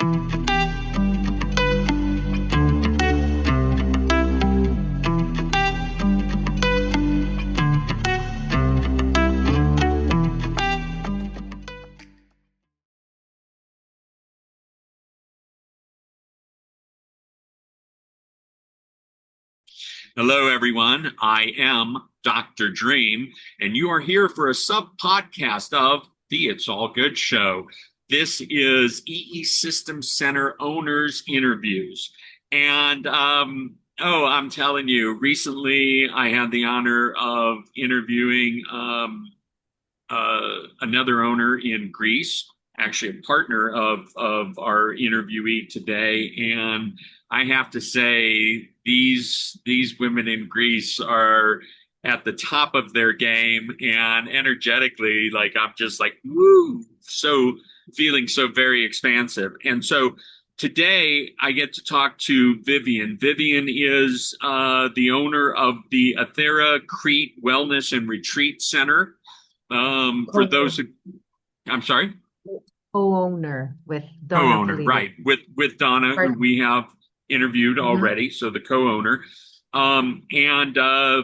Hello, everyone. I am Dr. Dream, and you are here for a sub-podcast of the It's All Good Show. This is EESystem Center owners interviews. And, I'm telling you, recently I had the honor of interviewing another owner in Greece, actually a partner of our interviewee today. And I have to say, these women in Greece are at the top of their game, and energetically, like I'm just like, woo, so feeling so very expansive. And so today I get to talk to Vivian. Vivian is the owner of the Ethera Crete Wellness and Retreat Center. For those who, I'm sorry, co-owner with Donna co-owner, Polito. right? With Donna, who we have interviewed already, so the co-owner. And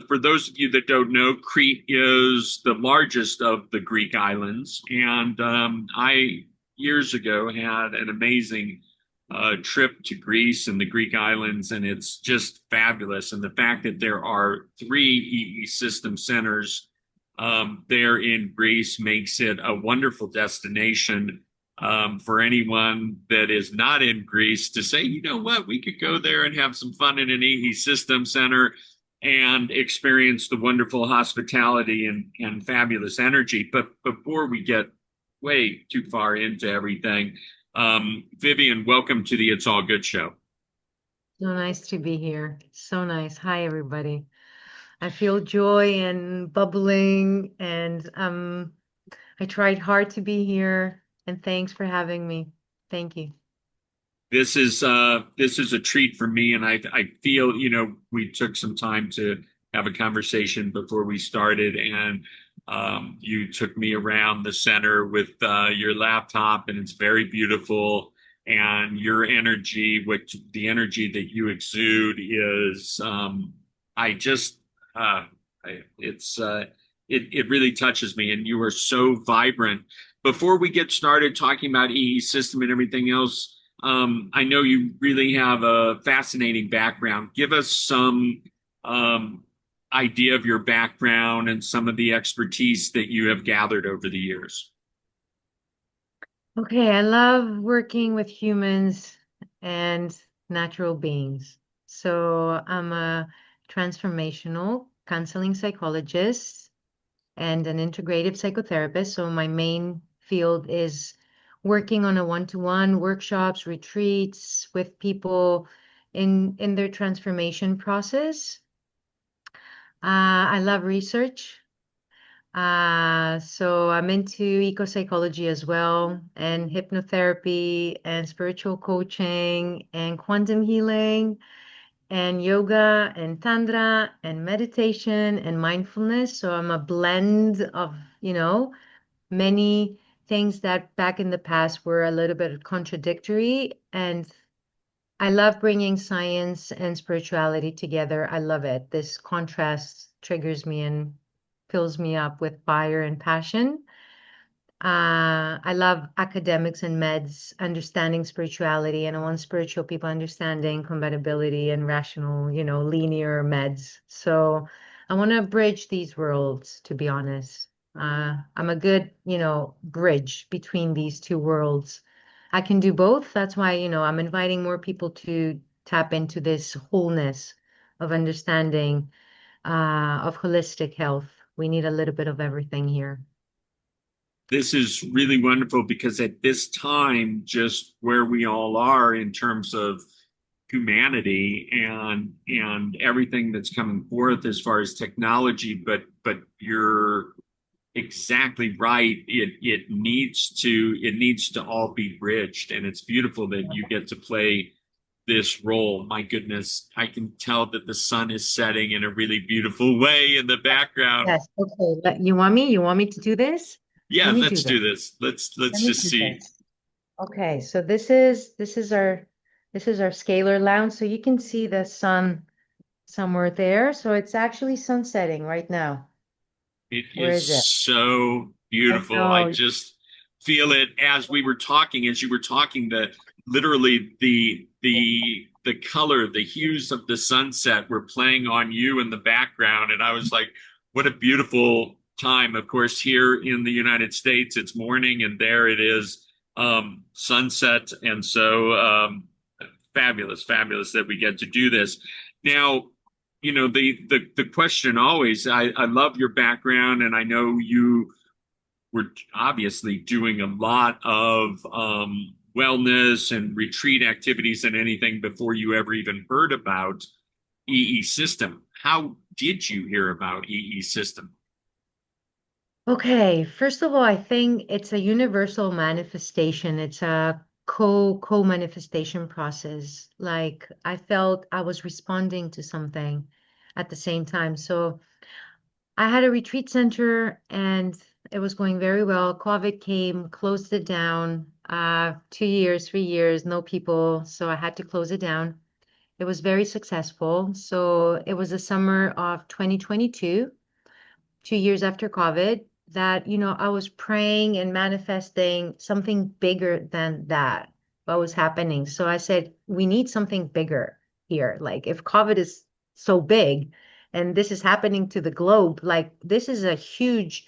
for those of you that don't know, Crete is the largest of the Greek islands, and I years ago had an amazing trip to Greece and the Greek islands, and it's just fabulous. And the fact that there are 3 EESystem centers there in Greece makes it a wonderful destination for anyone that is not in Greece to say, you know what, we could go there and have some fun in an EESystem center and experience the wonderful hospitality and fabulous energy. But before we get way too far into everything, Vivian, welcome to the It's All Good Show. So nice to be here. So nice. Hi, everybody. I feel joy and bubbling, and I tried hard to be here, and thanks for having me. Thank you. This is a treat for me, and I feel, you know, we took some time to have a conversation before we started, and you took me around the center with your laptop, and it's very beautiful. And your energy, the energy that you exude is, it really touches me, and you are so vibrant. Before we get started talking about EESystem and everything else, I know you really have a fascinating background. Give us some idea of your background and some of the expertise that you have gathered over the years. Okay, I love working with humans and natural beings. So I'm a transformational counseling psychologist and an integrative psychotherapist. So my main field is working on a one-to-one workshops, retreats with people in their transformation process. I love research. So I'm into eco-psychology as well, and hypnotherapy and spiritual coaching and quantum healing and yoga and tantra and meditation and mindfulness. So I'm a blend of, many things that back in the past were a little bit contradictory. And I love bringing science and spirituality together. I love it. This contrast triggers me and fills me up with fire and passion. I love academics and meds understanding spirituality, and I want spiritual people understanding compatibility and rational, linear meds. So I want to bridge these worlds, to be honest. I'm a good, bridge between these two worlds. I can do both. That's why, I'm inviting more people to tap into this wholeness of understanding, of holistic health. We need a little bit of everything here. This is really wonderful because at this time, just where we all are in terms of humanity and everything that's coming forth as far as technology, but you're exactly right. It needs to all be bridged, and it's beautiful that you get to play this role. My goodness, I can tell that the sun is setting in a really beautiful way in the background. Yes. Okay. You want me? You want me to do this? Yeah, Let me do let's this. do this. Let's Let me just do see. this. Okay, so this is our scalar lounge. So you can see the sun somewhere there. So it's actually sunsetting right now. It Where is is it? so I beautiful. I know. just feel it as we were talking, as you were talking, that literally the color, the hues of the sunset were playing on you in the background. And I was like, what a beautiful time. Of course, here in the United States, it's morning and there it is sunset. And so fabulous, fabulous that we get to do this. Now, the question always, I love your background, and I know you were obviously doing a lot of wellness and retreat activities and anything before you ever even heard about EESystem. How did you hear about EESystem? Okay, first of all, I think it's a universal manifestation. It's a co-manifestation process. Like I felt I was responding to something at the same time. So I had a retreat center and it was going very well. COVID came, closed it down. 2 years, 3 years, no people. So I had to close it down. It was very successful. So it was the summer of 2022, 2 years after COVID, that, I was praying and manifesting something bigger than that, what was happening. So I said, we need something bigger here. Like if COVID is so big and this is happening to the globe, like this is a huge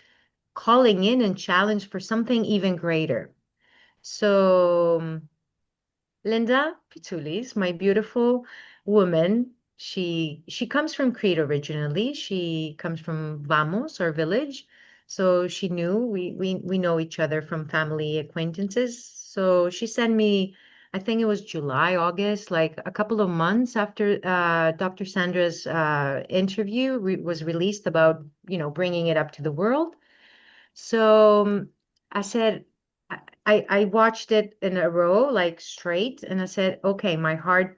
calling in and challenge for something even greater. So Linda Pitulis, my beautiful woman. She comes from Crete originally. She comes from Vamos, our village. So she knew we know each other from family acquaintances. So she sent me, I think it was July, August, like a couple of months after Dr. Sandra's interview was released about, bringing it up to the world. So I said, I watched it in a row, like straight, and I said, okay, my heart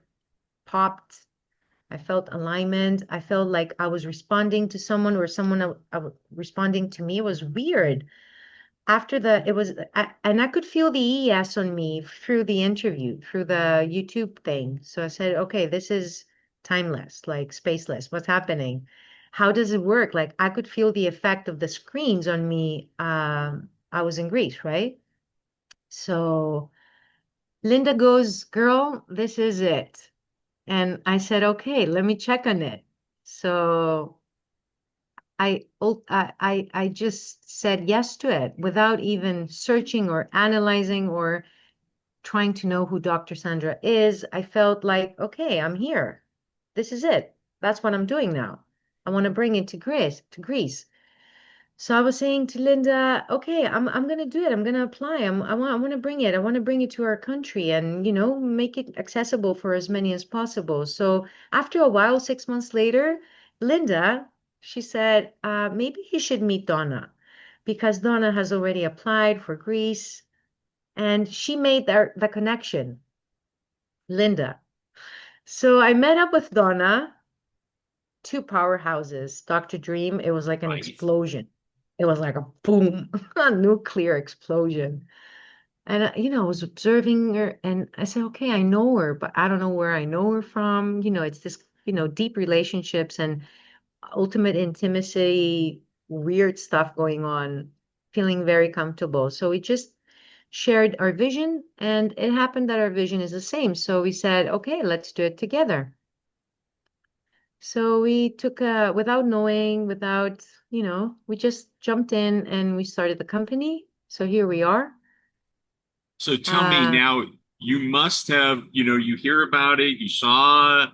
popped. I felt alignment. I felt like I was responding to someone or someone responding to me. It was weird. After and I could feel the ES on me through the interview, through the YouTube thing. So I said, okay, this is timeless, like spaceless. What's happening? How does it work? Like I could feel the effect of the screens on me. I was in Greece, right? So Linda goes, girl, this is it. And I said, okay, let me check on it. So I just said yes to it without even searching or analyzing or trying to know who Dr. Sandra is. I felt like, okay, I'm here. This is it. That's what I'm doing now. I want to bring it to Greece. So I was saying to Linda, okay, I'm gonna do it. I'm gonna apply. I want to bring it. I want to bring it to our country and make it accessible for as many as possible. So after a while, 6 months later, Linda, she said, maybe you should meet Donna because Donna has already applied for Greece, and she made the connection, Linda. So I met up with Donna, two powerhouses. Dr. Dream, it was like an Right. explosion. It was like a boom, a nuclear explosion. And I was observing her and I said, okay, I know her, but I don't know where I know her from. It's this, deep relationships and ultimate intimacy, weird stuff going on, feeling very comfortable. So we just shared our vision and it happened that our vision is the same. So we said, okay, let's do it together. So we took without knowing, we just jumped in and we started the company. So here we are. So tell me Uh, now, you must have, you hear about it, you saw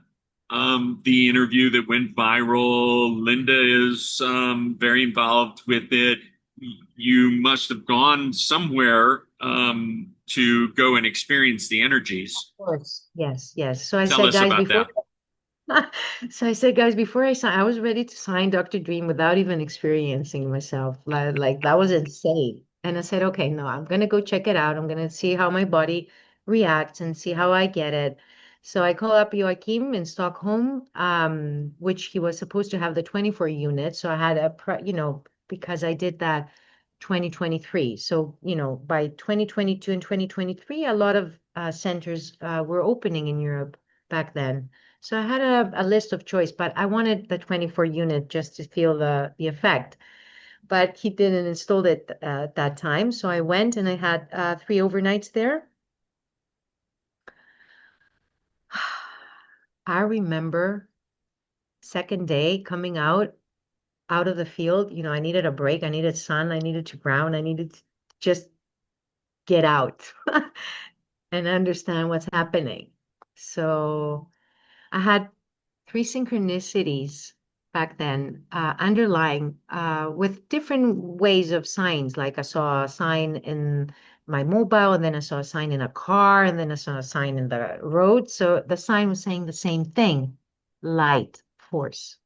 the interview that went viral. Linda is very involved with it. You must have gone somewhere to go and experience the energies. of course. Yes, yes. So I Tell said, us guys, about before that. So I said, guys, before I sign, I was ready to sign Dr. Dream without even experiencing myself. Like that was insane. And I said, okay, no, I'm gonna go check it out. I'm gonna see how my body reacts and see how I get it. So I call up Joachim in Stockholm, which he was supposed to have the 24 units. So I had because I did that 2023. So, by 2022 and 2023, a lot of centers were opening in Europe back then. So I had a list of choice, but I wanted the 24 unit just to feel the effect. But he didn't install it at that time. So I went and I had 3 overnights there. I remember second day coming out of the field, I needed a break. I needed sun. I needed to ground. I needed to just get out and understand what's happening. So I had 3 synchronicities back then, underlying with different ways of signs. Like I saw a sign in my mobile, and then I saw a sign in a car, and then I saw a sign in the road. So the sign was saying the same thing, light force.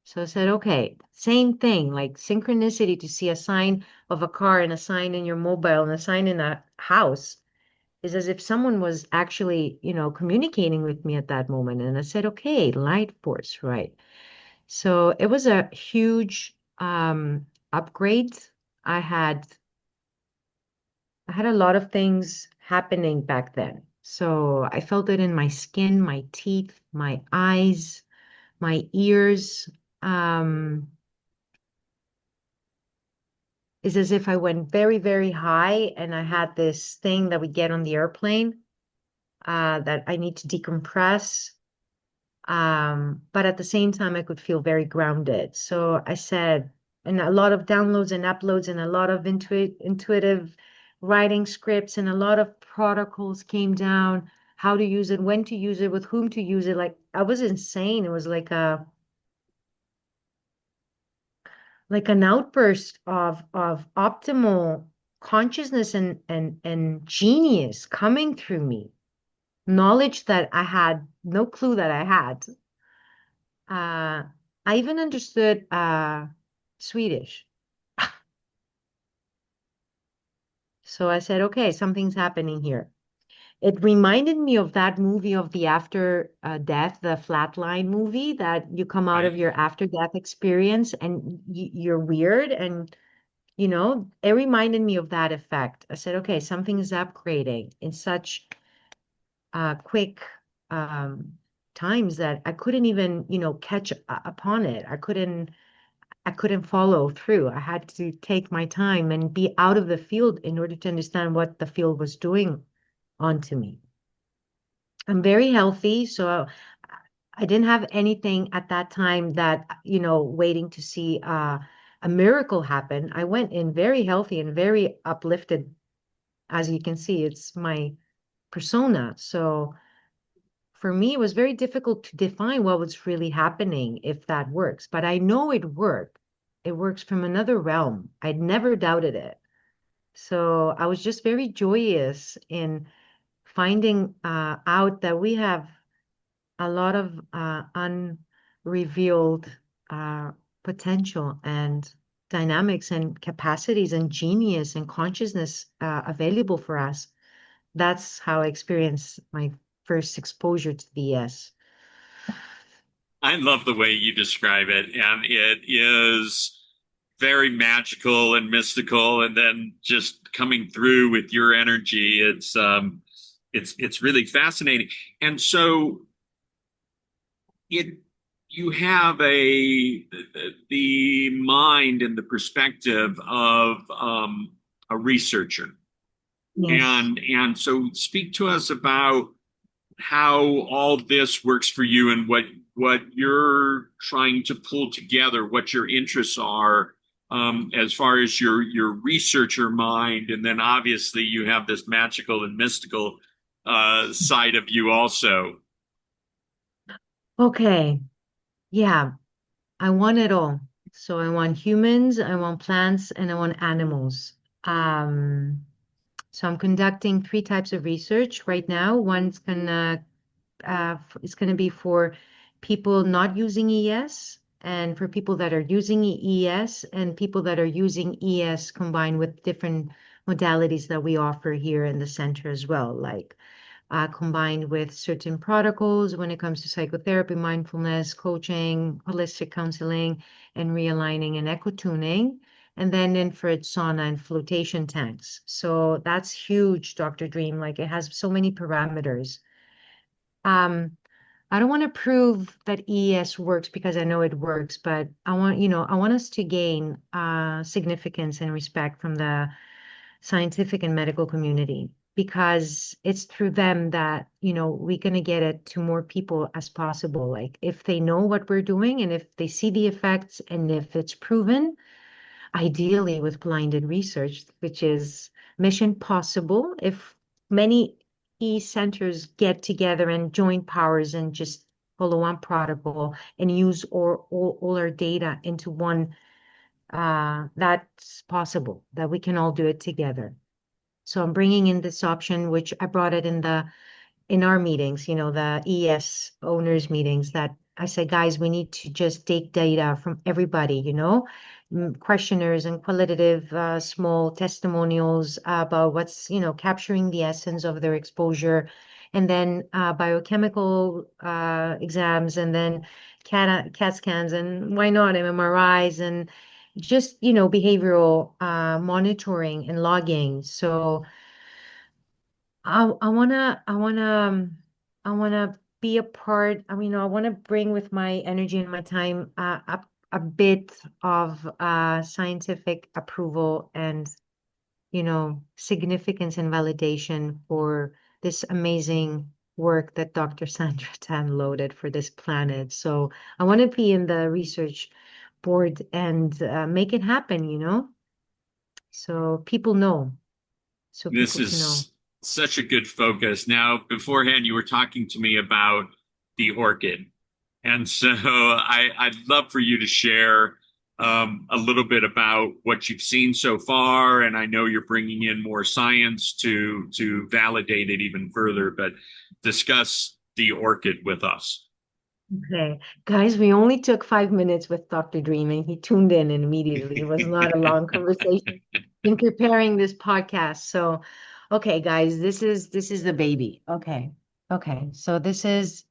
So I said, okay, same thing, like synchronicity to see a sign of a car and a sign in your mobile and a sign in a house is as if someone was actually, communicating with me at that moment. And I said, okay, light force, right? So it was a huge upgrade. I had I had a lot of things happening back then. So I felt it in my skin, my teeth, my eyes, my ears. Um, it's as if I went very, very high and I had this thing that we get on the airplane that I need to decompress. But at the same time, I could feel very grounded. So I said, and a lot of downloads and uploads, and a lot of intuitive writing scripts, and a lot of protocols came down, how to use it, when to use it, with whom to use it. Like I was insane. It was like an outburst of optimal consciousness and genius coming through me. Knowledge that I had no clue that I had. Uh, I even understood Swedish. So I said, okay, something's happening here. It reminded me of that movie of the after death, the flatline movie, that you come out of Right. your after death experience and you're weird. And, it reminded me of that effect. I said, okay, something is upgrading in such quick um, times that I couldn't even, catch upon it. I couldn't follow through. I had to take my time and be out of the field in order to understand what the field was doing onto me. I'm very healthy, so I didn't have anything at that time that, waiting to see a miracle happen. I went in very healthy and very uplifted. As you can see, it's my persona. So for me, it was very difficult to define what was really happening, if that works. But I know it worked. It works from another realm. I'd never doubted it. So I was just very joyous in finding out that we have a lot of unrevealed uh, potential and dynamics and capacities and genius and consciousness available for us. That's how I experienced my first exposure to the ES. I love the way you describe it, and it is very magical and mystical, and then just coming through with your energy. It's really fascinating. And so it you have the mind and the perspective of a researcher, Yes. and so speak to us about how all this works for you and what you're trying to pull together, what your interests are, as far as your researcher mind, and then obviously you have this magical and mystical side of you also. Okay. Yeah, I want it all. So I want humans, I want plants, and I want animals. Um, so I'm conducting 3 types of research right now. One's gonna it's gonna be for people not using ES, and for people that are using ES, and people that are using ES combined with different modalities that we offer here in the center as well, like combined with certain protocols when it comes to psychotherapy, mindfulness, coaching, holistic counseling, and realigning and eco tuning. and then infrared sauna and flotation tanks. So that's huge, Dr. Dream. Like it has so many parameters. Um, I don't want to prove that EES works because I know it works, but I want us to gain significance and respect from the scientific and medical community because it's through them that, we're going to get it to more people as possible. Like if they know what we're doing and if they see the effects and if it's proven, ideally with blinded research, which is mission possible if many centers get together and join powers and just follow one protocol and use all our data into one, that's possible, that we can all do it together. So I'm bringing in this option, which I brought it in our meetings, the ES owners meetings, that I said, guys, we need to just take data from everybody, questionnaires and qualitative small testimonials about what's, capturing the essence of their exposure, and then biochemical exams, and then CAT scans, and why not MMRIs, and just, behavioral monitoring and logging. So I wanna be a part. I mean, I wanna bring with my energy and my time a bit of scientific approval and, significance and validation for this amazing work that Dr. Sandra Tan loaded for this planet. So I want to be in the research board and make it happen, so people know, so This people to know. is such a good focus. Now, beforehand, you were talking to me about the orchid. And so I'd love for you to share a little bit about what you've seen so far. And I know you're bringing in more science to validate it even further, but discuss the orchid with us. Okay, guys, we only took 5 minutes with Dr. Dream and he tuned in and immediately. It was not a long conversation in preparing this podcast. So, okay, guys, this is the baby. Okay. Okay. So this is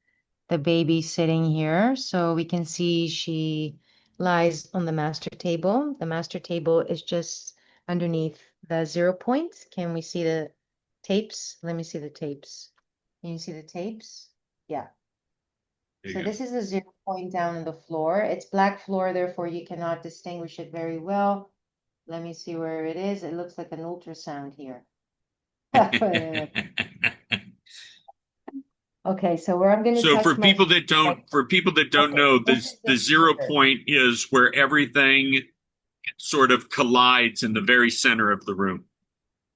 the baby sitting here. So we can see she lies on the master table. The master table is just underneath the 0 point. Can we see the tapes? Let me see the tapes. Can you see the tapes? Yeah. So this is a 0 point down on the floor. It's black floor, therefore you cannot distinguish it very well. Let me see where it is. It looks like an ultrasound here. Okay, so where I'm going to So touch my for people that don't okay, know, this is the the 0 point is where everything sort of collides in the very center of the room.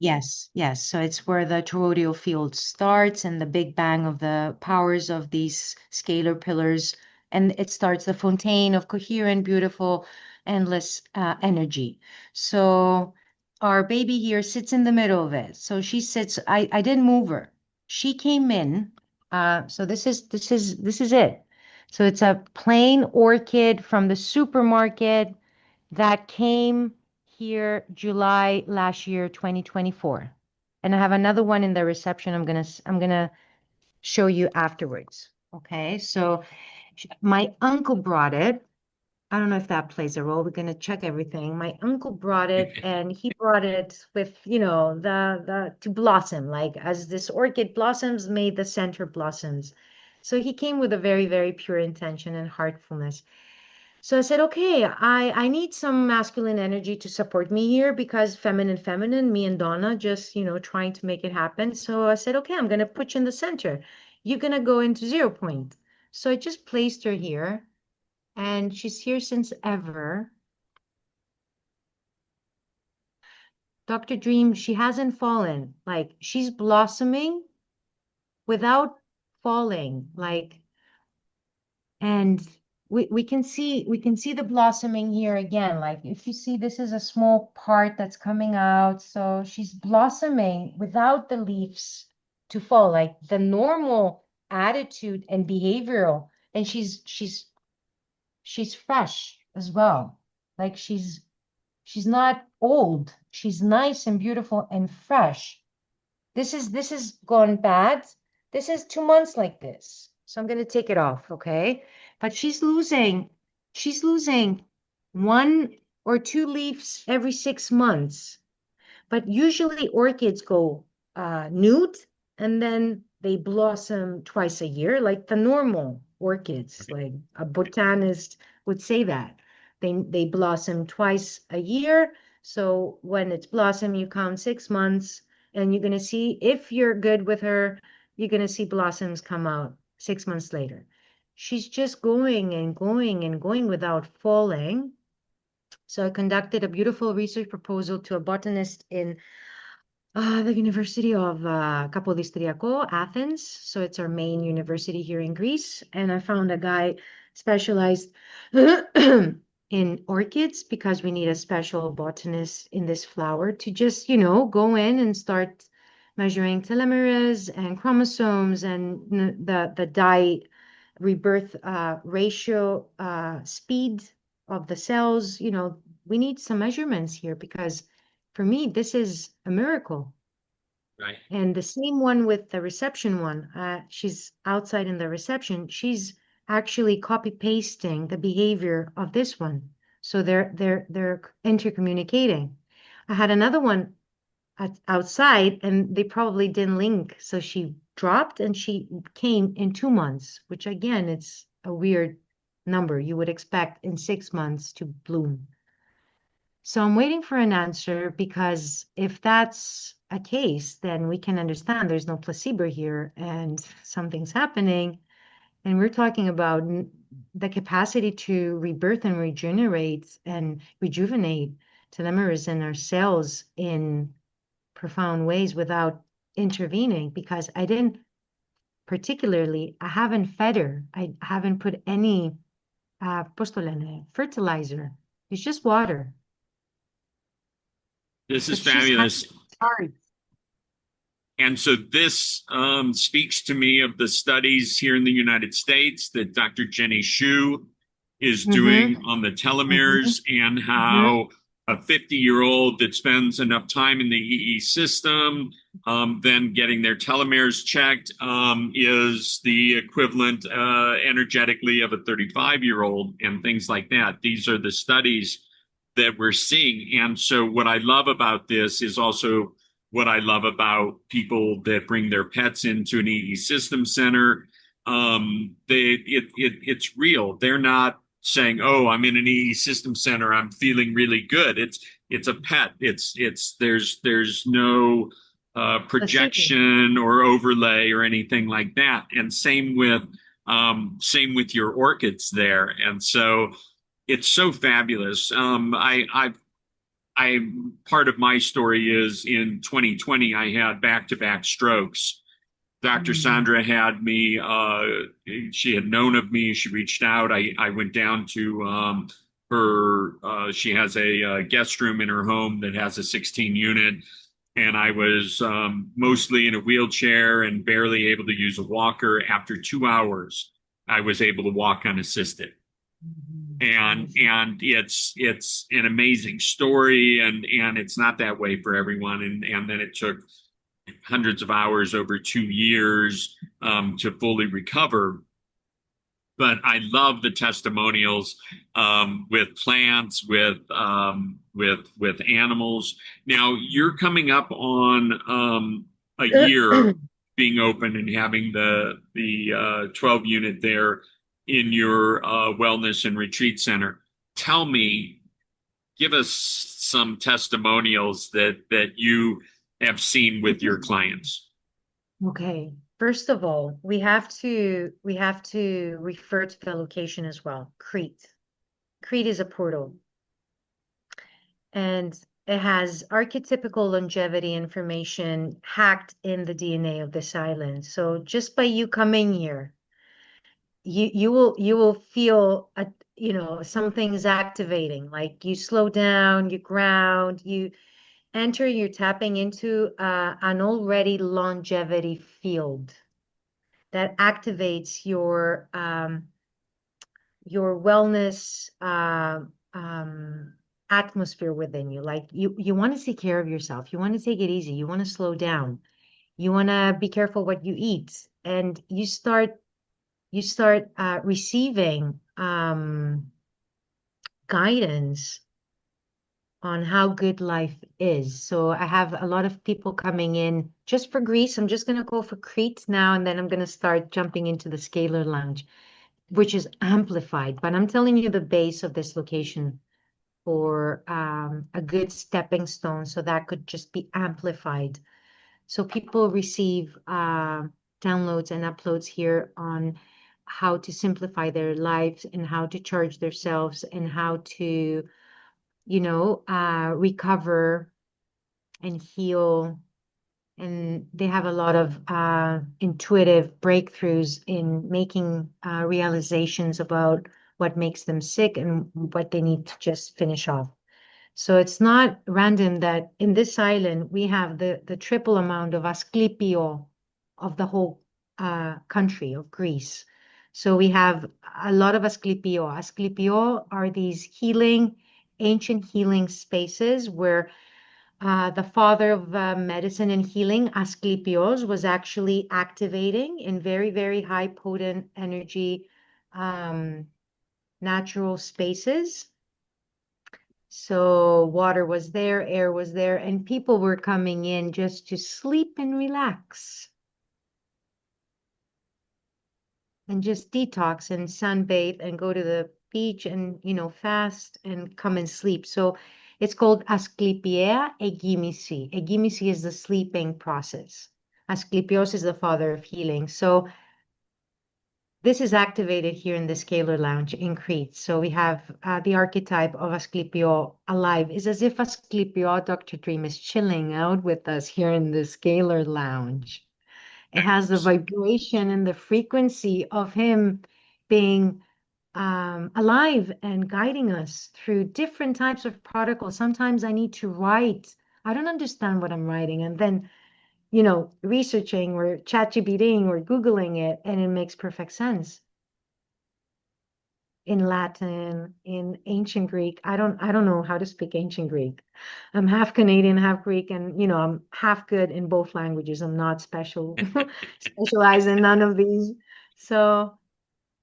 Yes, yes. So it's where the toroidal field starts and the big bang of the powers of these scalar pillars. And it starts the fontaine of coherent, beautiful, endless energy. So our baby here sits in the middle of it. So she sits, I didn't move her. She came in. So this is it. So it's a plain orchid from the supermarket that came here July last year, 2024. And I have another one in the reception I'm gonna show you afterwards. Okay, so my uncle brought it. I don't know if that plays a role. We're gonna check everything. My uncle brought it, and he brought it with, the to blossom, like as this orchid blossoms, may the center blossoms. So he came with a very, very pure intention and heartfulness. So I said, okay, I need some masculine energy to support me here because feminine, me and Donna just, trying to make it happen. So I said, okay, I'm going to put you in the center. You're going to go into 0 point. So I just placed her here and she's here since ever. Dr. Dream, she hasn't fallen. Like she's blossoming without falling. Like, and we can see the blossoming here again. Like if you see, this is a small part that's coming out, so she's blossoming without the leaves to fall, like the normal attitude and behavioral. And she's fresh as well. Like she's not old, she's nice and beautiful and fresh. This is gone bad. This is 2 months like this. So I'm gonna take it off, okay? But she's losing 1 or 2 leaves every 6 months. But usually orchids go nude and then they blossom twice a year, like the normal orchids. Like a botanist would say that. They blossom twice a year. So when it's blossom, you count 6 months, and you're gonna see, if you're good with her, you're gonna see blossoms come out 6 months later. She's just going and going and going without falling. So I conducted a beautiful research proposal to a botanist in the University of Kapodistriako, Athens. So it's our main university here in Greece. And I found a guy specialized in orchids, because we need a special botanist in this flower to just, go in and start measuring telomeres and chromosomes and the dye rebirth ratio, speed of the cells. We need some measurements here, because for me, this is a miracle. Right. And the same one with the reception one. She's outside in the reception. She's actually copy pasting the behavior of this one. So they're intercommunicating. I had another one outside, and they probably didn't link. So she dropped and she came in 2 months, which again, it's a weird number. You would expect in 6 months to bloom. So I'm waiting for an answer, because if that's a case, then we can understand there's no placebo here and something's happening. And we're talking about the capacity to rebirth and regenerate and rejuvenate telomeres in our cells in profound ways without intervening, because I haven't fed her. I haven't put any fertilizer. It's just water. This is But she's fabulous. hard. And so this speaks to me of the studies here in the United States that Dr. Jenny Shu is doing on the telomeres, and how a 50-year-old that spends enough time in the EE system, then getting their telomeres checked, is the equivalent energetically of a 35-year-old, and things like that. These are the studies that we're seeing. And so what I love about this is also what I love about people that bring their pets into an EESystem center. It's real. They're not saying, "Oh, I'm in an EESystem center, I'm feeling really good." It's a pet. There's no projection or overlay or anything like that. And same with your orchids there. And so it's so fabulous. I part of my story is in 2020, I had back-to-back strokes. Dr. Sandra had me, she had known of me. She reached out. I went down to her, she has a guest room in her home that has a 16 unit. And I was mostly in a wheelchair and barely able to use a walker. After 2 hours, I was able to walk unassisted. And it's an amazing story, and it's not that way for everyone. And then it took hundreds of hours over 2 years to fully recover. But I love the testimonials with plants, with animals. Now you're coming up on a year being open and having the 12 unit there in your wellness and retreat center. Tell me, give us some testimonials that you have seen with your clients. Okay. First of all, we have to refer to the location as well. Crete. Crete is a portal. And it has archetypical longevity information hacked in the DNA of this island. So just by you coming here, you will feel something's activating. Like you slow down, you ground, you enter, you're tapping into an already longevity field that activates your wellness atmosphere within you. Like you want to take care of yourself, you want to take it easy, you want to slow down, you want to be careful what you eat, and you start receiving guidance on how good life is. So I have a lot of people coming in just for Greece. I'm just going to go for Crete now, and then I'm going to start jumping into the Scalar Lounge, which is amplified. But I'm telling you the base of this location for a good stepping stone, so that could just be amplified. So people receive downloads and uploads here on how to simplify their lives and how to charge themselves and how to, recover and heal. And they have a lot of intuitive breakthroughs in making realizations about what makes them sick and what they need to just finish off. So it's not random that in this island we have the triple amount of Asclepio of the whole country of Greece. So we have a lot of Asclepio. Asclepio are these ancient healing spaces where the father of medicine and healing, Asclepios, was actually activating in very, very high potent energy um, natural spaces. So water was there, air was there, and people were coming in just to sleep and relax and just detox and sunbathe and go to the beach and, fast and come and sleep. So it's called Asclepia egimisi. Egimisi is the sleeping process. Asclepios is the father of healing. So this is activated here in the Scalar Lounge in Crete. So we have the archetype of Asclepio alive. It's as if Asclepio, Dr. Dream, is chilling out with us here in the Scalar Lounge. It has the vibration and the frequency of him being alive and guiding us through different types of protocols. Sometimes I need to write. I don't understand what I'm writing. And then researching or ChatGPTing or Googling it, and it makes perfect sense. In Latin, in ancient Greek, I don't know how to speak ancient Greek. I'm half Canadian, half Greek, and I'm half good in both languages. I'm not specialized in none of these. So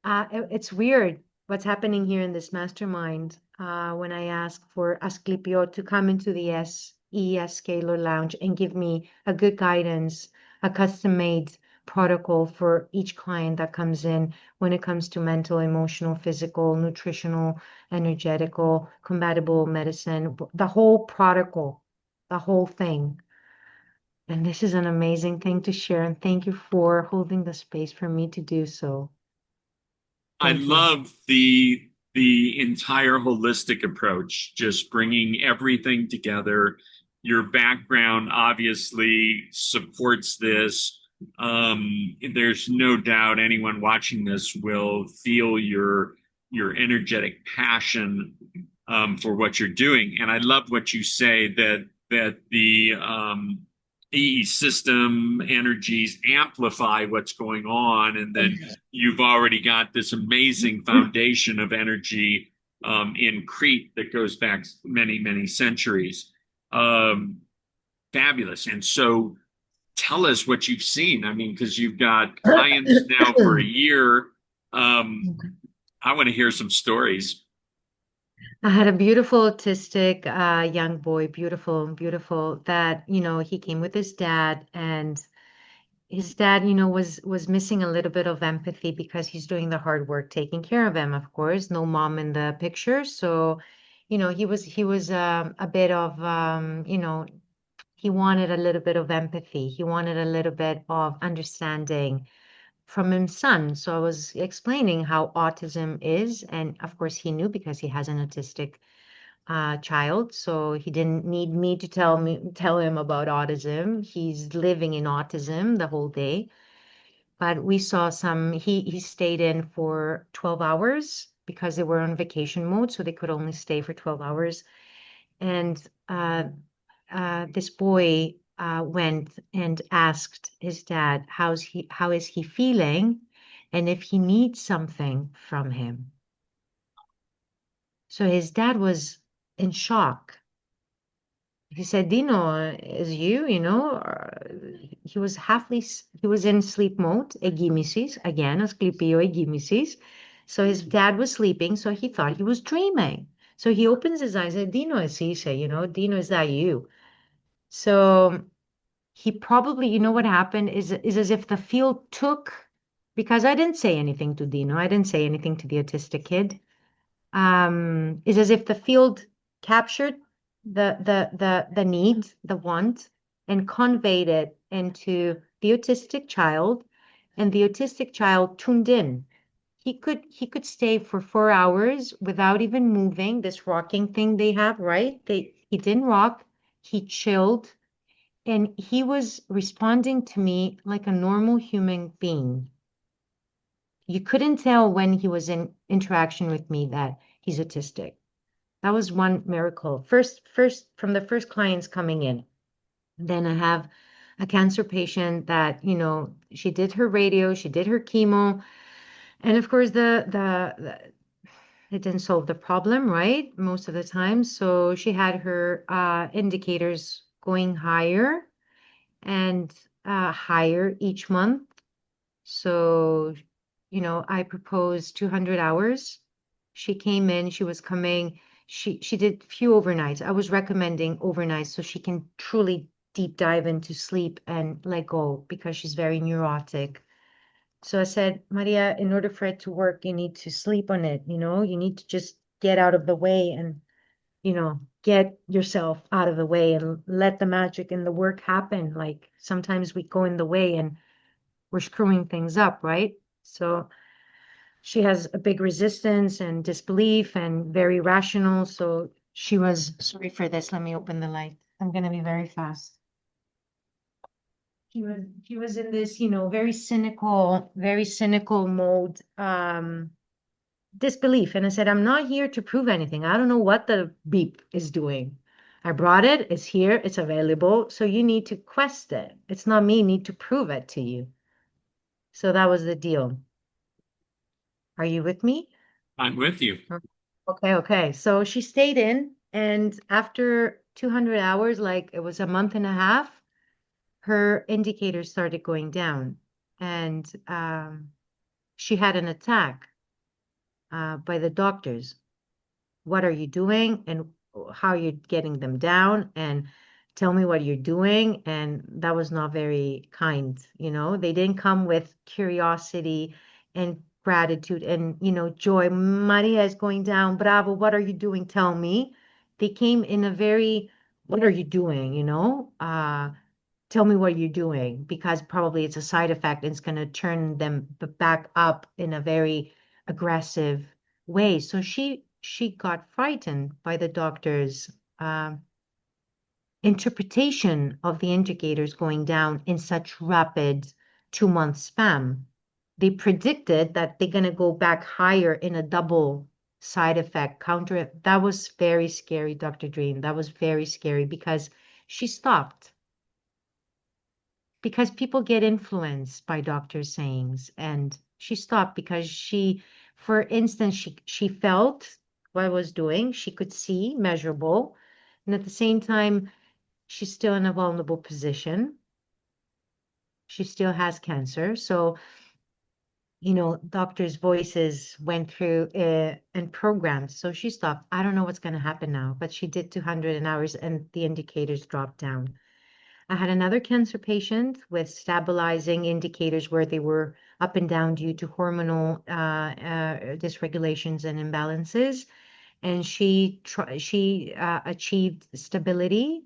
it's weird what's happening here in this mastermind when I ask for Asclepio to come into the EES Scalar Lounge and give me a good guidance, a custom-made protocol for each client that comes in when it comes to mental, emotional, physical, nutritional, energetical, compatible medicine, the whole protocol, the whole thing. And this is an amazing thing to share. And thank you for holding the space for me to do so. I love the entire holistic approach, just bringing everything together. Your background obviously supports this. There's no doubt anyone watching this will feel your energetic passion for what you're doing. And I love what you say that the EESystem energies amplify what's going on, and then you've already got this amazing foundation of energy in Crete that goes back many, many centuries. Fabulous. And so tell us what you've seen. I mean, because you've got clients now for a year. I want to hear some stories. I had a beautiful autistic young boy, beautiful, beautiful, that, he came with his dad, and his dad, was missing a little bit of empathy because he's doing the hard work taking care of him, of course. No mom in the picture. So, he was a bit of he wanted a little bit of empathy. He wanted a little bit of understanding from his son. So I was explaining how autism is, and of course he knew because he has an autistic child, so he didn't need me to tell him about autism. He's living in autism the whole day. But we saw he stayed in for 12 hours because they were on vacation mode, so they could only stay for 12 hours. And this boy went and asked his dad how is he feeling and if he needs something from him. So his dad was in shock. He said, Dino, is he was he was in sleep mode, egimisis, again, asclepio egimisis. So his dad was sleeping, so he thought he was dreaming. So he opens his eyes and Dino is Sisha, Dino, is that you? So he probably, what happened is as if the field took, because I didn't say anything to Dino, I didn't say anything to the autistic kid. Is as if the field captured the need, the want, and conveyed it into the autistic child, and the autistic child tuned in. He could stay for 4 hours without even moving, this rocking thing they have, right? He didn't rock, he chilled, and he was responding to me like a normal human being. You couldn't tell when he was in interaction with me that he's autistic. That was one miracle. First from the first clients coming in. Then I have a cancer patient that, she did her radio, she did her chemo, and of course it didn't solve the problem, right? Most of the time. So she had her indicators going higher and higher each month. So, I proposed 200 hours. She came in, she was coming, she did few overnights. I was recommending overnights so she can truly deep dive into sleep and let go because she's very neurotic. So I said, Maria, in order for it to work, you need to sleep on it, you need to just get out of the way and, get yourself out of the way and let the magic and the work happen. Like sometimes we go in the way and we're screwing things up, right? So she has a big resistance and disbelief and very rational. So she was, sorry for this, let me open the light. I'm going to be very fast. She was in this, very cynical mode, disbelief. And I said, I'm not here to prove anything. I don't know what the beep is doing. I brought it, it's here, it's available. So you need to quest it. It's not me, need to prove it to you. So that was the deal. Are you with me? I'm with you. Okay, okay. So she stayed in, and after 200 hours, like it was a month and a half, her indicators started going down, and she had an attack by the doctors. What are you doing, and how are you getting them down? And tell me what you're doing. And that was not very kind. They didn't come with curiosity and gratitude and, joy. Maria is going down. Bravo. What are you doing? Tell me. They came in a very, what are you doing? Tell me what you're doing, because probably it's a side effect and it's going to turn them back up in a very aggressive way. So she got frightened by the doctor's interpretation of the indicators going down in such rapid 2-month span. They predicted that they're going to go back higher in a double side effect counter. That was very scary, Dr. Dream. That was very scary because she stopped, because people get influenced by doctors' sayings, and she stopped because for instance, she felt what I was doing, she could see measurable, and at the same time, she's still in a vulnerable position. She still has cancer. So, doctors' voices went through and programs. So she stopped. I don't know what's going to happen now, but she did 200 hours and the indicators dropped down. I had another cancer patient with stabilizing indicators where they were up and down due to hormonal dysregulations and imbalances, and she achieved stability.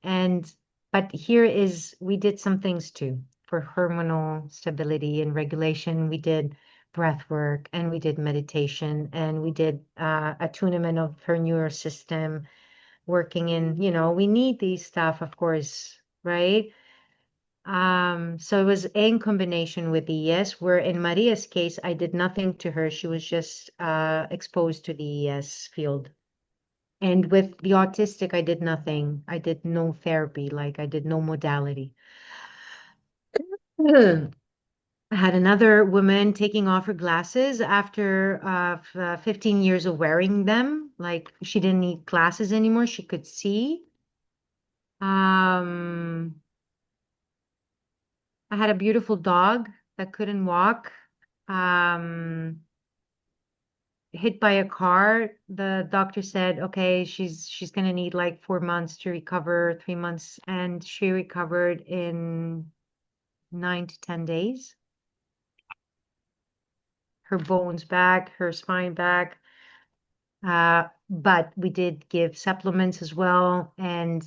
And but here is we did some things too for hormonal stability and regulation. We did breath work and we did meditation and we did attunement of her nervous system, working in, we need these stuff, of course, right? So it was in combination with the ES, where in Maria's case, I did nothing to her. She was just exposed to the ES field. And with the autistic, I did nothing. I did no therapy, like I did no modality. I had another woman taking off her glasses after 15 years of wearing them. Like she didn't need glasses anymore. She could see. Um, I had a beautiful dog that couldn't walk. Um, hit by a car, the doctor said, okay, she's gonna need like 4 months to recover, 3 months, and she recovered in 9 to 10 days. Her bones back, her spine back. But we did give supplements as well, and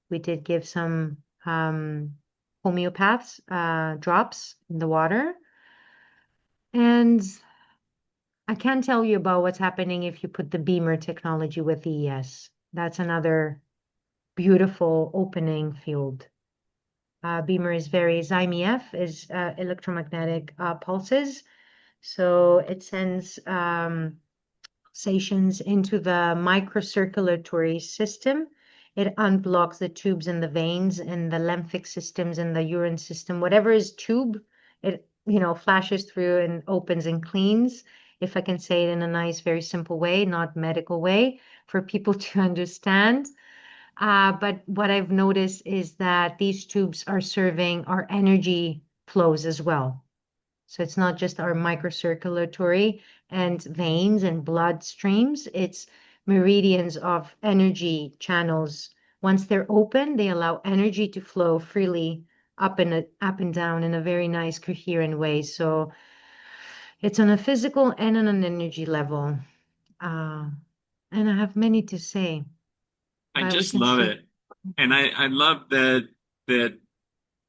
we did give some homeopaths drops in the water. And I can't tell you about what's happening if you put the beamer technology with EES. That's another beautiful opening field. Beamer is ZymeF is electromagnetic pulses. So it sends pulsations into the microcirculatory system. It unblocks the tubes in the veins and the lymphatic systems and the urine system. Whatever is tube, it flashes through and opens and cleans. If I can say it in a nice, very simple way, not medical way, for people to understand. But what I've noticed is that these tubes are serving our energy flows as well. So it's not just our microcirculatory and veins and blood streams, it's meridians of energy channels. Once they're open, they allow energy to flow freely up and down in a very nice, coherent way. So it's on a physical and on an energy level. Uh, and I have many to say, I but we just can love see. it. And I love that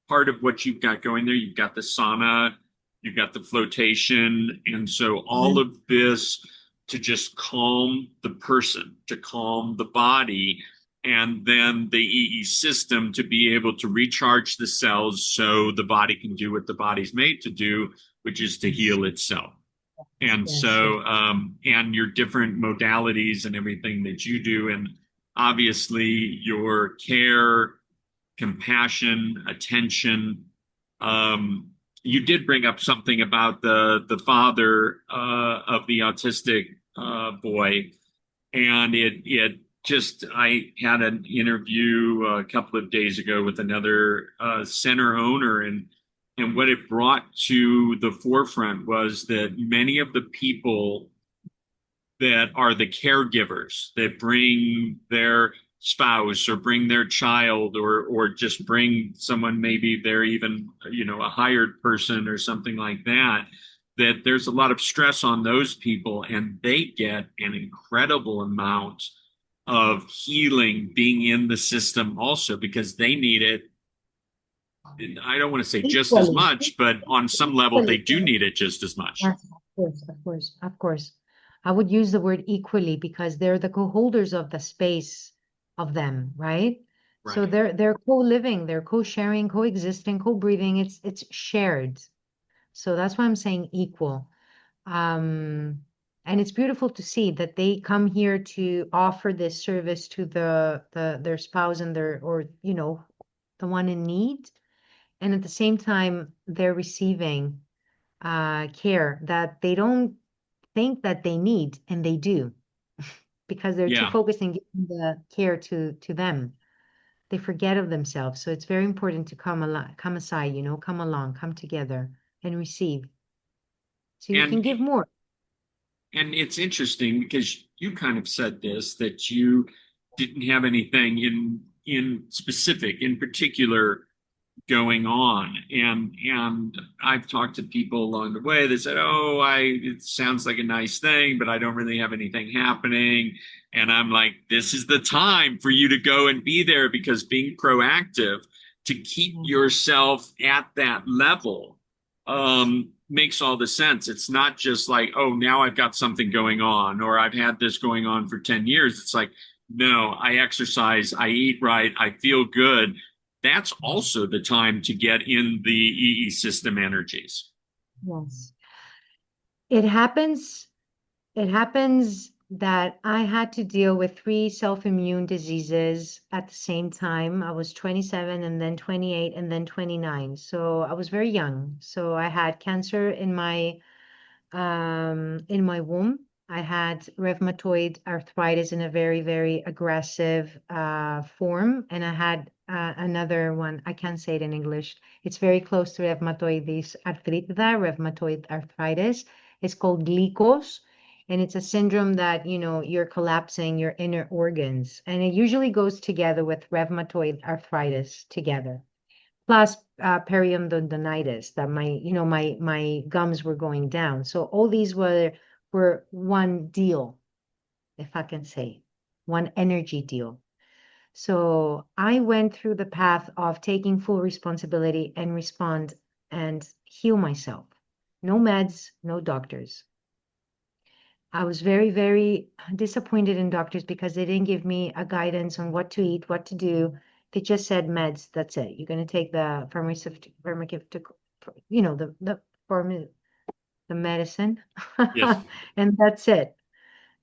part of what you've got going there. You've got the sauna, you've got the flotation, and so all of this to just calm the person, to calm the body, and then the EE system to be able to recharge the cells so the body can do what the body's made to do, which is to heal itself. And Yes, so, and your different modalities and everything that you do, and obviously your care, compassion, attention. You did bring up something about the father of the autistic boy, and it just I had an interview a couple of days ago with another center owner, and what it brought to the forefront was that many of the people that are the caregivers that bring their spouse or bring their child or just bring someone, maybe they're even a hired person or something like that, that there's a lot of stress on those people, and they get an incredible amount of healing being in the system also because they need it. I don't want to say just as equally. much, but on some level they Equally. do need it just as much. Yes, of course, of course, of course. I would use the word equally because they're the co-holders of the space of them, right? So Right. they're co-living, they're co-sharing, coexisting, co-breathing. It's shared. So that's why I'm saying equal. And it's beautiful to see that they come here to offer this service to their spouse and the one in need. And at the same time, they're receiving care that they don't think that they need, and they do because they're too Yeah. focused in giving the care to them. They forget of themselves. So it's very important to come aside, come along, come together and receive. So you And can give more. And it's interesting because you kind of said this that you didn't have anything in specific, in particular, going on. And I've talked to people along the way that said, "Oh, it sounds like a nice thing, but I don't really have anything happening." And I'm like, "This is the time for you to go and be there because being proactive to keep yourself at that level makes all the sense. It's not just like, oh, now I've got something going on, or I've had this going on for 10 years. It's like, no, I exercise, I eat right, I feel good. That's also the time to get in the EE system energies. Yes. It happens It happens that I had to deal with three self-immune diseases at the same time. I was 27 and then 28 and then 29. So I was very young. So I had cancer in my womb. I had rheumatoid arthritis in a very, very aggressive form. And I had another one, I can't say it in English. It's very close to rheumatoid arthritis. It's called glycos. And it's a syndrome that, you're collapsing your inner organs. And it usually goes together with rheumatoid arthritis together, plus periodontitis, that my gums were going down. So all these were one deal, if I can say, one energy deal. So I went through the path of taking full responsibility and respond and heal myself. No meds, no doctors. I was very, very disappointed in doctors because they didn't give me a guidance on what to eat, what to do. They just said meds. That's it. You're going to take the pharmaceutical, the medicine, Yes. and that's it.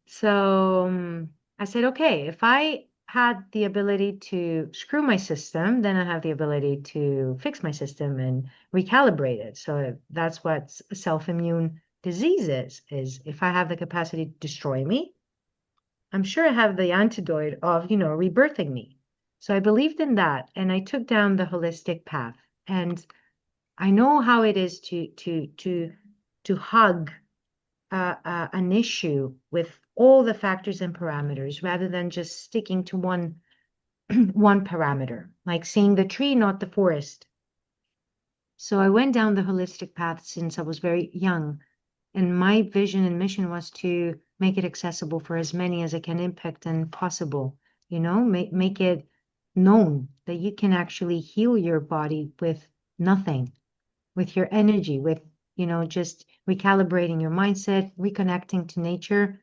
So I said, okay, if I had the ability to screw my system, then I have the ability to fix my system and recalibrate it. So that's what self-immune disease is if I have the capacity to destroy me, I'm sure I have the antidote of, rebirthing me. So I believed in that and I took down the holistic path. And I know how it is to hug an issue with all the factors and parameters rather than just sticking to one one parameter, like seeing the tree, not the forest. So I went down the holistic path since I was very young, and my vision and mission was to make it accessible for as many as I can impact and possible. Make it known that you can actually heal your body with nothing, with your energy, with, just recalibrating your mindset, reconnecting to nature.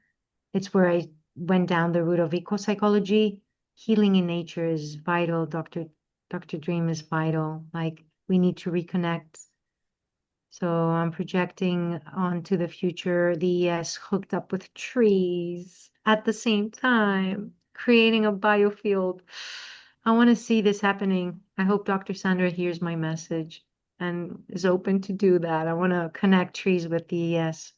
It's where I went down the route of eco-psychology. Healing in nature is vital. Dr. Dream is vital. Like, we need to reconnect. So I'm projecting onto the future, the ES hooked up with trees at the same time, creating a biofield. I want to see this happening. I hope Dr. Sandra hears my message and is open to do that. I want to connect trees with the ES.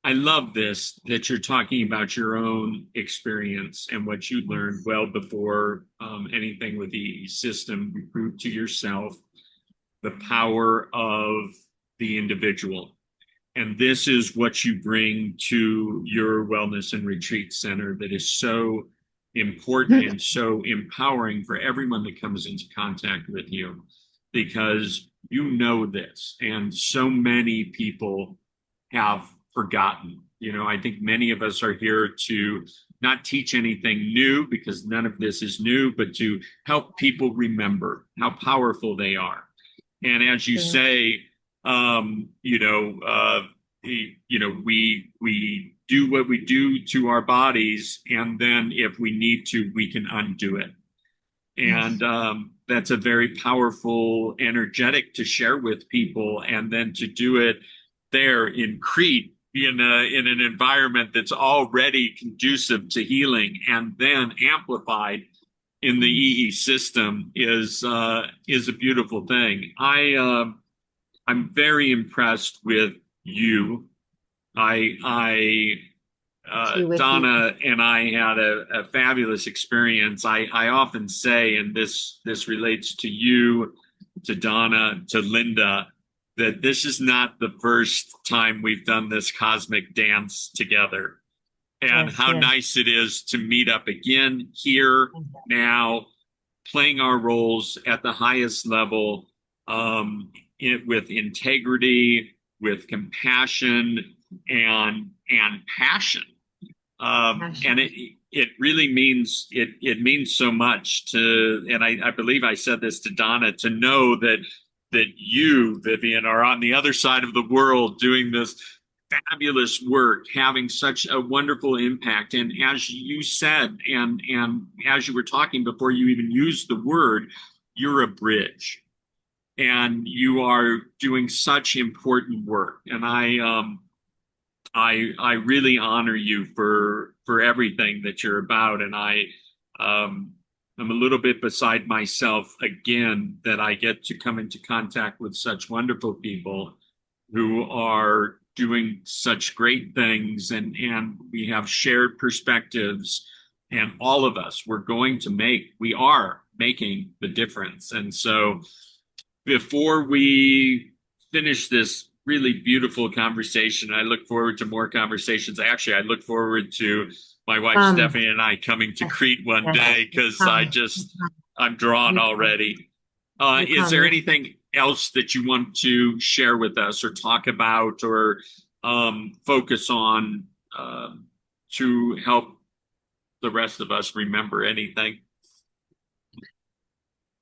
I love this, that you're talking about your own experience and what you learned well before anything with the system. You proved to yourself the power of the individual. And this is what you bring to your wellness and retreat center that is so important and so empowering for everyone that comes into contact with you, because you know this, and so many people have forgotten. I think many of us are here to not teach anything new, because none of this is new, but to help people remember how powerful they are. And as you say, we do what we do to our bodies, and then if we need to, we can undo it. And that's a very powerful, energetic to share with people, and then to do it there in Crete, in an environment that's already conducive to healing, and then amplified in the EESystem is a beautiful thing. I'm very impressed with you. Donna and I had a fabulous experience. I often say, and this relates to you, to Donna, to Linda, that this is not the first time we've done this cosmic dance together. And how nice it is to meet up again here now, playing our roles at the highest level, with integrity, with compassion, and passion. And it really means it means so much to, and I believe I said this to Donna, to know that you, Vivian, are on the other side of the world doing this fabulous work, having such a wonderful impact. And as you said, and as you were talking before you even used the word, you're a bridge, and you are doing such important work. And I really honor you for everything that you're about. And I'm a little bit beside myself again that I get to come into contact with such wonderful people who are doing such great things, and we have shared perspectives, and all of us, we are making the difference. And so before we finish this really beautiful conversation. I look forward to more conversations. Actually, I look forward to my wife Um, Stephanie and I coming to yes, Crete one yes, day because I'm drawn you come, already. you Is come, there you anything else that you want to share with us or talk about or focus on to help the rest of us remember anything?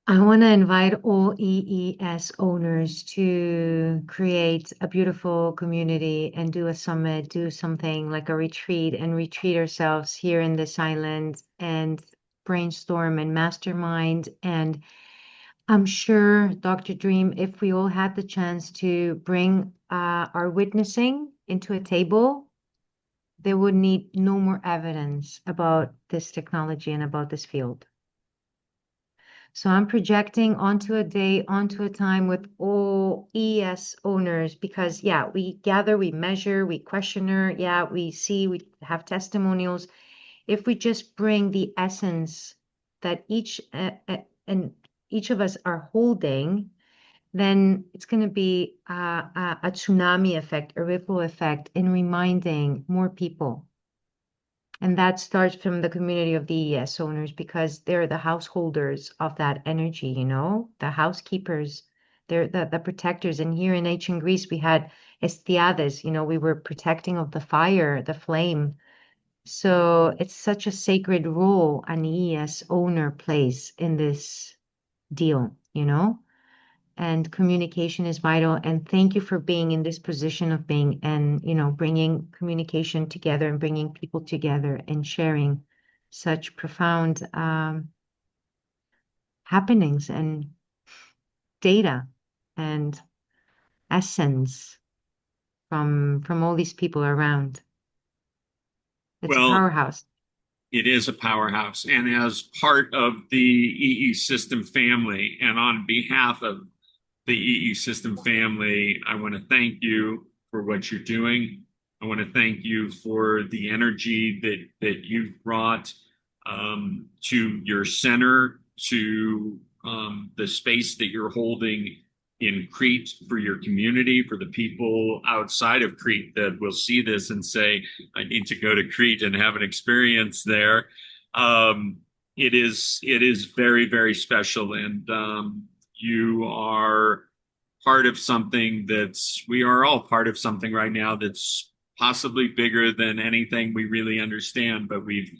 I want to invite all EES owners to create a beautiful community and do a summit, do something like a retreat and retreat ourselves here in this island and brainstorm and mastermind. And I'm sure, Dr. Dream, if we all had the chance to bring our witnessing into a table, they would need no more evidence about this technology and about this field. So I'm projecting onto a day, onto a time with all ES owners because, yeah, we gather, we measure, we questionnaire, yeah, we see, we have testimonials. If we just bring the essence that and each of us are holding, then it's going to be a tsunami effect, a ripple effect in reminding more people. And that starts from the community of the ES owners because they're the householders of that energy, the housekeepers, they're the protectors. And here in ancient Greece, we had Estiades, we were protecting of the fire, the flame. So it's such a sacred role an ES owner plays in this deal. And communication is vital. And thank you for being in this position of being and, bringing communication together and bringing people together and sharing such profound happenings and data and essence from all these people around. It's a Well, powerhouse. it is a powerhouse. And as part of the EESystem family, and on behalf of the EESystem family, I want to thank you for what you're doing. I want to thank you for the energy that you've brought to your center, to the space that you're holding in Crete for your community, for the people outside of Crete that will see this and say, I need to go to Crete and have an experience there. It is very, very special. And you are part of something we are all part of something right now that's possibly bigger than anything we really understand, but we've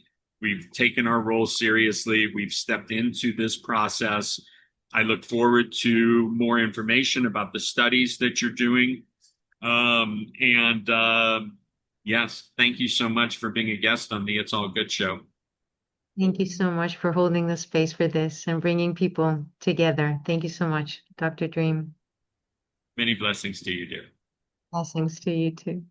taken our role seriously. We've stepped into this process. I look forward to more information about the studies that you're doing. And yes, thank you so much for being a guest on the It's All Good show. Thank you so much for holding the space for this and bringing people together. Thank you so much, Dr. Dream. Many blessings to you, dear. Blessings to you too.